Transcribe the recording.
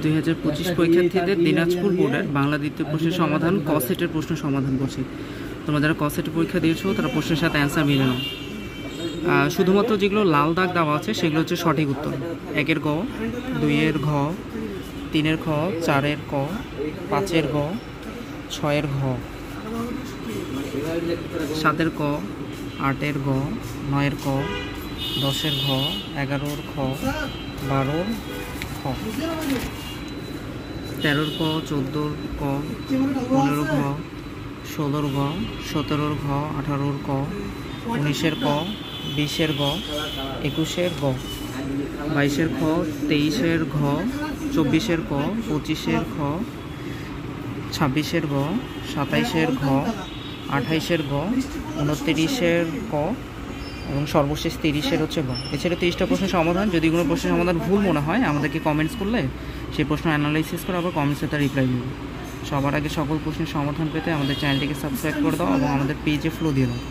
2025 পরীক্ষার্থীদের দিনাজপুর বোর্ডের বাংলা দ্বিতীয় প্রশ্নের সমাধান ক সেটের প্রশ্ন সমাধান করছি। তোমরা যারা ক সেটের পরীক্ষা দিয়েছো তারা প্রশ্নের সাথে অ্যান্সার মিলে নাও। শুধুমাত্র যেগুলো লাল দাগ দেওয়া আছে সেগুলো হচ্ছে সঠিক উত্তর। 1-এর গ, 2-এর ঘ, 3-এর খ, 4-এর ক, 5-এর গ, 6-এর ঘ, 7-এর ক, 8-এর গ, 9-এর ক, 10-এর ঘ, 11-এর খ, 12-এর খ, 13-এর ক, 14-এর ক, 15-এর ঘ, 16-এর ঘ, 17-এর ঘ, 18-এর ক, 19-এর ক, 20-এর গ, 21-এর গ, 22-এর খ, 23-এর ঘ, 24-এর ক, 25-এর খ, 26-এর গ, 27-এর ঘ, 28-এর গ, 29-এর ক এবং সর্বশেষ 30-এর হচ্ছে গ। এছাড়া 30টা প্রশ্নের সমাধান, যদি কোনো প্রশ্নের সমাধান ভুল মনে হয় আমাদেরকে কমেন্টস করলে সেই প্রশ্ন অ্যানালাইসিস করে আবার কমেন্টসে তার রিপ্লাই দেবো। সবার আগে সকল প্রশ্নের সমাধান পেতে আমাদের চ্যানেলটিকে সাবস্ক্রাইব করে দাও এবং আমাদের পেজে ফলো দিয়ে দাও।